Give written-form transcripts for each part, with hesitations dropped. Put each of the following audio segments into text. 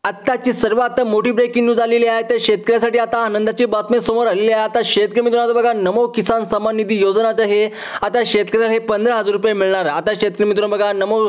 आत्ताची सर्वात मोठी ब्रेकिंग न्यूज आलेली आहे। तर शेतकऱ्यासाठी आता आनंदाची बातमी समोर आलेली आहे। आता शेतकरी मित्रांनो बघा, नमो किसान सन्मान निधी योजनाचं हे आता शेतकऱ्याला हे 15,000 रुपये मिळणार। आता शेतकरी मित्रांनो बघा, नमो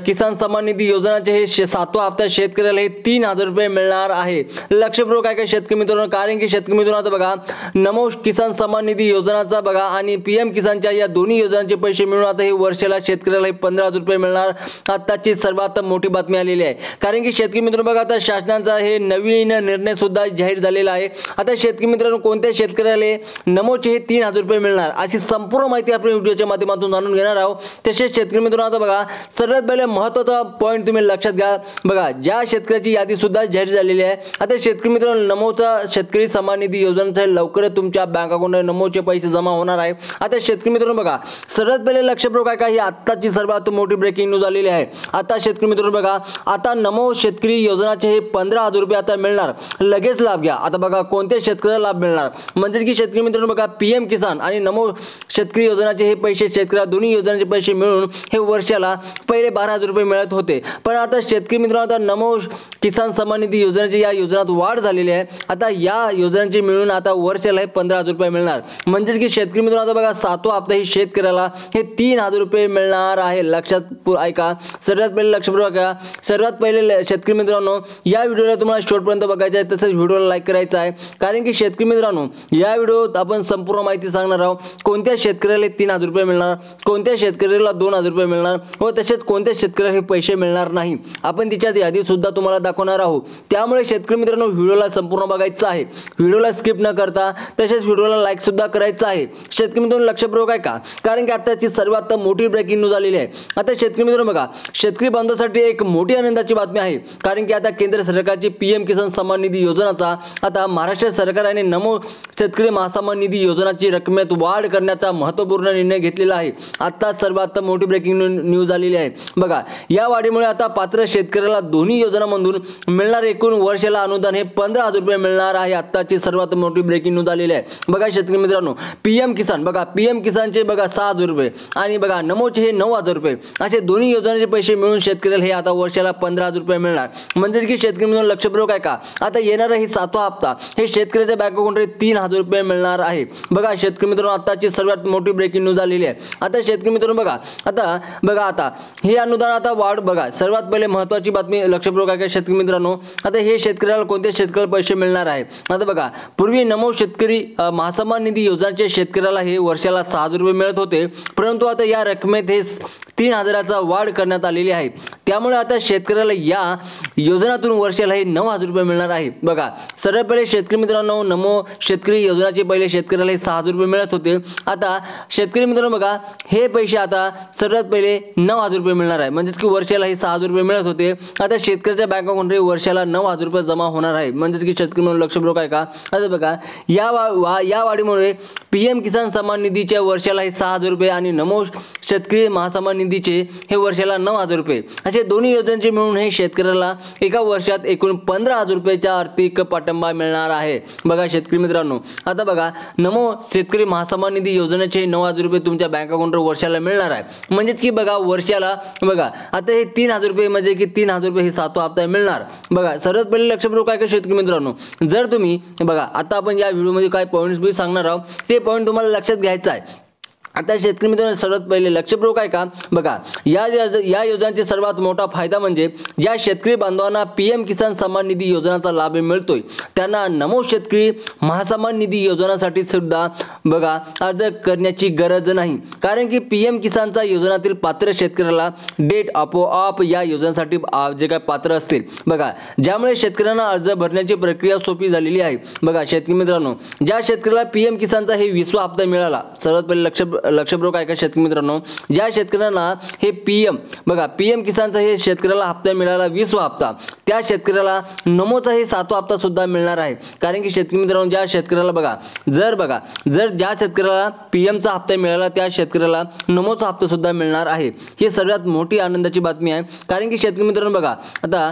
किसान सन्मान निधी योजनाचे हे 7वा हप्ता शेतकऱ्याला हे 3,000 रुपये मिळणार आहे। लक्षपूर्वक काय काय शेतकरी मित्रांनो, कारण की शेतकरी मित्रांनो आता बघा, नमो किसान सन्मान निधी योजनाचा बघा आणि पीएम किसानच्या या दोन्ही योजनांचे पैसे मिळून आता हे वर्षाला शेतकऱ्याला हे 15,000 रुपये मिळणार। आत्ताची सर्वात मोठी बातमी आलेली आहे, कारण की शेतकरी मित्रांनो बघा, शासनाचा हे नवीन निर्णय सुद्धा जाहीर झालेला आहे। आता शेतकरी मित्रांनो, कोणत्या शेतकऱ्याला नमोचे हे 3,000 रुपये मिळणार अशी संपूर्ण माहिती आपण व्हिडिओच्या माध्यमातून जाणून घेणार आहोत। तसेच शेतकरी मित्रांनो आता बघा, सर्वात पहिले महत्त्वाचा पॉईंट तुम्ही लक्षात घ्या बघा, ज्या शेतकऱ्याची यादी सुद्धा जाहीर झालेली आहे। आता शेतकरी मित्रांनो, नमोचा शेतकरी सन्मान निधी योजनेचा लवकरच तुमच्या बँक अकाउंटला नमोचे पैसे जमा होणार आहे। आता शेतकरी मित्रांनो बघा, सर्वात पहिले लक्षपूर्वक काय काय ही आत्ताची सर्वात मोठी ब्रेकिंग न्यूज आलेली आहे। आता शेतकरी मित्रांनो बघा, आता नमो शेतकरी योजनाचे 15,000 रुपये आता मिळणार, लगेच लाभ घ्या। आता बघा, कोणत्या शेतकऱ्याला लाभ मिळणार, म्हणजे की शेतकरी मित्रांनो बघा, पीएम किसान आणि नमो शेतकरी योजनाचे हे पैसे शेतकऱ्याला दोन्ही योजनांचे पैसे मिळून हे वर्षाला पहिले 12,000 रुपये मिळत होते। पण आता शेतकरी मित्रांनो, आता नमो किसान सन्मान निधी योजनेची या योजनात वाढ झालेली आहे। आता या योजनांचे मिळून आता वर्षाला हे 15,000 रुपये मिळणार, म्हणजे की शेतकरी मित्रांनो आता बघा, 7वा हप्ता ही शेतकऱ्याला हे 3,000 रुपये मिळणार आहे। लक्षात ऐका, सर्वात पहिले लक्षपूर्वक ऐका, सर्वात पहिले शेतकरी मित्रांनो, या व्हिडिओला तुम्हाला शेवटपर्यंत बघायचं आहे, तसेच व्हिडिओला लाईक करायचं आहे, कारण की शेतकरी मित्रांनो, या व्हिडिओत आपण संपूर्ण माहिती सांगणार आहोत। कोणत्या शेतकऱ्याला 3,000 रुपये मिळणार, कोणत्या शेतकऱ्याला 2,000 रुपये मिळणार व तसेच कोणत्या शेतकऱ्याला हे पैसे मिळणार नाही, आपण तिच्यात यादी सुद्धा तुम्हाला दाखवणार आहोत। त्यामुळे शेतकरी मित्रांनो, व्हिडिओला संपूर्ण बघायचं आहे, व्हिडिओला स्किप न करता, तसेच व्हिडिओला लाईक सुद्धा करायचं आहे। शेतकरी मित्रांनो लक्षपूर्वक ऐका, कारण की आताची सर्वात मोठी ब्रेकिंग न्यूज आलेली आहे। आता शेतकरी मित्रांनो बघा, शेतकरी बांधवांसाठी एक मोठी आनंदाची बातमी आहे, कारण की आता केंद्र सरकारची पीएम किसान सन्मान निधी योजनाचा आता महाराष्ट्र सरकारने नमो शेतकरी महासन्मान निधी योजनाची रकमेत वाढ करण्याचा महत्त्वपूर्ण निर्णय घेतलेला आहे। आता सर्वात मोठी ब्रेकिंग न्यूज आलेली आहे बघा, या वाढीमुळे आता पात्र शेतकऱ्याला दोन्ही योजनांमधून मिळणार एकूण वर्षाला अनुदान हे 15,000 रुपये मिळणार आहे। आताची सर्वात मोठी ब्रेकिंग न्यूज आलेली आहे बघा शेतकरी मित्रांनो, पीएम किसान बघा, पीएम किसानचे बघा 6,000 रुपये आणि बघा नमोचे हे 9,000 रुपये असे दोन्ही योजनांचे पैसे मिळून शेतकऱ्याला हे आता वर्षाला 15,000 रुपये मिळणार, म्हणजे की शेतकरी मित्रांनो लक्षपूर्वक ऐका, आता येणारा ही 7वा हप्ता हे शेतकऱ्याच्या बँक अकाउंटला 3,000 रुपये मिळणार आहे बघा शेतकरी मित्रांनो। आताची सर्वात मोठी ब्रेकिंग न्यूज आलेली आहे। आता शेतकरी मित्रांनो बघा, आता हे अनुदान आता वाढ बघा, सर्वात पहिले महत्त्वाची बातमी लक्षपूर्वक ऐका शेतकरी मित्रांनो, आता हे शेतकऱ्याला कोणत्या शेतकऱ्याला पैसे मिळणार आहे। आता बघा, पूर्वी नमो शेतकरी महासन्मान निधी योजनेचे शेतकऱ्याला हे वर्षाला 6,000 रुपये मिळत होते, परंतु आता या रकमेत हे 3,000चा वाढ करण्यात आलेली आहे। त्यामुळे आता शेतकऱ्याला या योजनातून वर्षाला हे 9,000 रुपये मिळणार आहे बघा। सर्वात पहिले शेतकरी मित्रांनो, नमो शेतकरी योजनाचे पहिले शेतकऱ्याला हे 6,000 रुपये मिळत होते, आता शेतकरी मित्रांनो बघा, हे पैसे आता सर्वात पहिले 9,000 रुपये मिळणार आहे, म्हणजे की वर्षाला हे 6,000 रुपये मिळत होते, आता शेतकऱ्याच्या बँक अकाउंटला वर्षाला 9,000 रुपये जमा होणार आहे, म्हणजे की शेतकरी म्हणून लक्षपूर्वक आहे का। आता बघा, या वाढीमुळे पीएम किसान सन्मान निधीच्या वर्षाला हे 6,000 रुपये आणि नमो शेतकरी महासन्मान निधीचे हे वर्षाला 9,000 रुपये असे दोन्ही योजनांचे मिळून हे शेतकऱ्याला एका वर्षात एकूण 15,000 रुपयाचा आर्थिक पाठिंबा मिळणार आहे बघा शेतकरी मित्रांनो। आता बघा, नमो शेतकरी महासन्मान निधी योजनेचे 9,000 रुपये तुमच्या बँक अकाउंटवर वर्षाला मिळणार आहे, म्हणजे की बघा वर्षाला बघा, आता हे 3,000 रुपये म्हणजे की 3,000 रुपये हे 7वा हप्ता मिळणार बघा। सर्वात पहिले लक्षपूर्वक काय शेतकरी मित्रांनो, जर तुम्ही बघा, आता आपण या व्हिडिओमध्ये काय पॉईंट्स बी सांगणार आहोत, ते पॉईंट तुम्हाला लक्षात घ्यायचा आहे। आता शेतकरी मित्रांनो सर्वात पहिले लक्षपूर्वक आहे का बघा, या योजनेचा सर्वात मोठा फायदा म्हणजे ज्या शेतकरी बांधवांना पीएम किसान सन्मान निधी योजनेचा लाभ मिळतोय त्यांना नमो शेतकरी महासन्मान निधी योजनेसाठी सुद्धा बघा अर्ज करण्याची गरज नाही, कारण की पीएम किसानचा योजनेतील पात्र शेतकऱ्याला डेट आपोआप या योजनेसाठी जे काय पात्र असतील बघा, ज्यामुळे शेतकऱ्यांना अर्ज भरण्याची प्रक्रिया सोपी झालेली आहे बघा शेतकरी मित्रांनो। ज्या शेतकऱ्याला पीएम किसानचा हे 20वा हप्ता मिळाला, सर्वात पहिले लक्षपूर्वक ऐका शेतकरी मित्रांनो, ज्या शेतकऱ्यांना हे पीएम किसानचा हे शेतकऱ्याला हप्ता मिळाला 20वा हप्ता, त्या शेतकऱ्याला नमोचा हे 7वा हप्ता सुद्धा मिळणार आहे, कारण की शेतकरी मित्रांनो ज्या शेतकऱ्याला जर ज्या शेतकऱ्याला पीएमचा हप्ता मिळाला त्या शेतकऱ्याला नमोचा हप्ता सुद्धा मिळणार आहे। ही सर्वात मोठी आनंदाची बातमी आहे, कारण की शेतकरी मित्रांनो बघा, आता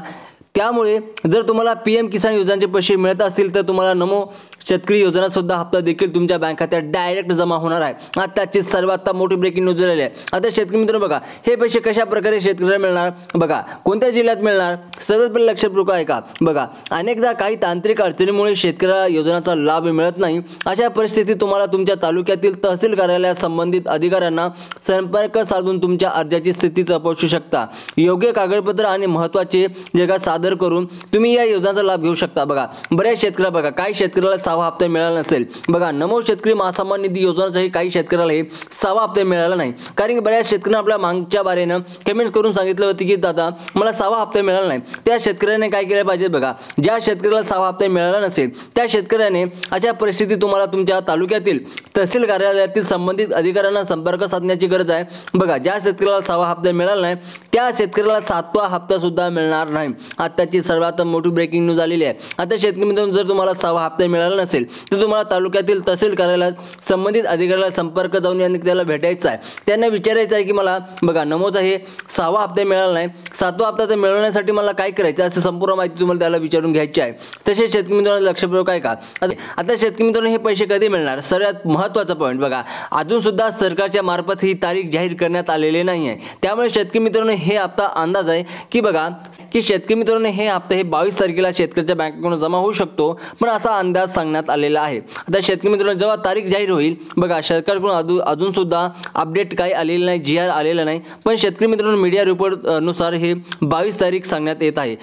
त्यामुळे जर तुम्हाला PM किसान योजनेचे पैसे मिळत असतील तर तुम्हाला नमो शेतकरी योजना सुद्धा हप्ता देखील तुमच्या बँक खात्यात डायरेक्ट जमा होणार आहे। आताची सर्वात मोठी ब्रेकिंग न्यूज झालेली आहे। आता शेतकरी मित्रांनो बघा, हे पैसे कशा प्रकारे शेतकऱ्याला मिळणार बघा, कोणत्या जिल्ह्यात मिळणार सहजपणे लक्षपूर्वक आहे का बघा। अनेकदा काही तांत्रिक अडचणीमुळे शेतकऱ्याला योजनाचा लाभ मिळत नाही। अशा परिस्थितीत तुम्हाला तुमच्या तालुक्यातील तहसील कार्यालयात संबंधित अधिकाऱ्यांना संपर्क साधून तुमच्या अर्जाची स्थिती तपासू शकता। योग्य कागदपत्र आणि महत्त्वाचे जगात सादर करून तुम्ही या योजनेचा लाभ घेऊ शकता। बघा, बऱ्याच शेतकऱ्याला बघा, काही शेतकऱ्याला 6वा हप्ता मिळाला नसेल। बघा, नमो शेतकरी महासन्मान निधी योजनाचाही काही शेतकऱ्याला 6वा हप्ता मिळाला नाही, कारण की बऱ्याच शेतकऱ्यांना आपल्या मागच्या बारेनं कमेंट करून सांगितलं होतं की दादा मला 6वा हप्ता मिळाला नाही। त्या शेतकऱ्याने काय केलं पाहिजे बघा, ज्या शेतकऱ्याला 6वा हप्ता मिळाला नसेल त्या शेतकऱ्याने अशा परिस्थितीत तुम्हाला तुमच्या तालुक्यातील तहसील कार्यालयातील संबंधित अधिकाऱ्यांना संपर्क साधण्याची गरज आहे। बघा, ज्या शेतकऱ्याला 6वा हप्ता मिळाला नाही त्या शेतकऱ्याला 7वा हप्ता सुद्धा मिळणार नाही। आताची सर्वात मोठी ब्रेकिंग न्यूज आलेली आहे। आता शेतकरी मित्रांनो, जर तुम्हाला 6वा हप्ता मिळाला नसेल तर तुम्हाला तालुक्यातील तहसील कार्यालयात संबंधित अधिकाऱ्याला संपर्क जाऊन यांनी त्याला भेटायचं आहे, त्यांना विचारायचं आहे की मला बघा नमोचा हे 6वा हप्ता मिळाला नाही, 7वा हप्ता तर मिळवण्यासाठी मला काय करायचं असं संपूर्ण माहिती तुम्हाला त्याला विचारून घ्यायची आहे। तसेच शेतकरी मित्रांनो लक्षपूर्वक आहे का, आता शेतकरी मित्रांनो हे पैसे कधी मिळणार सर्वात महत्त्वाचा पॉईंट बघा, अजून सुद्धा सरकारच्या मार्फत ही तारीख जाहीर करण्यात आलेली नाही आहे। त्यामुळे शेतकरी मित्रांनो हे हप्ता अंदाज आहे की बघा की शेतकरी मित्रांनो हे हप्ता हे 22 तारखेला शेतकऱ्याच्या बँक अकाउंटवर जमा होऊ शकतो, पण असा अंदाज सांगण्यात आलेला आहे। आता शेतकरी मित्रांनो जेव्हा तारीख जाहीर होईल बघा, सरकारकडून अजून सुद्धा अपडेट काही आलेलं नाही, GR आलेलं नाही, पण शेतकरी मित्रांनो मीडिया रिपोर्ट नुसार हे 22 तारीख सांगण्यात येत आहे।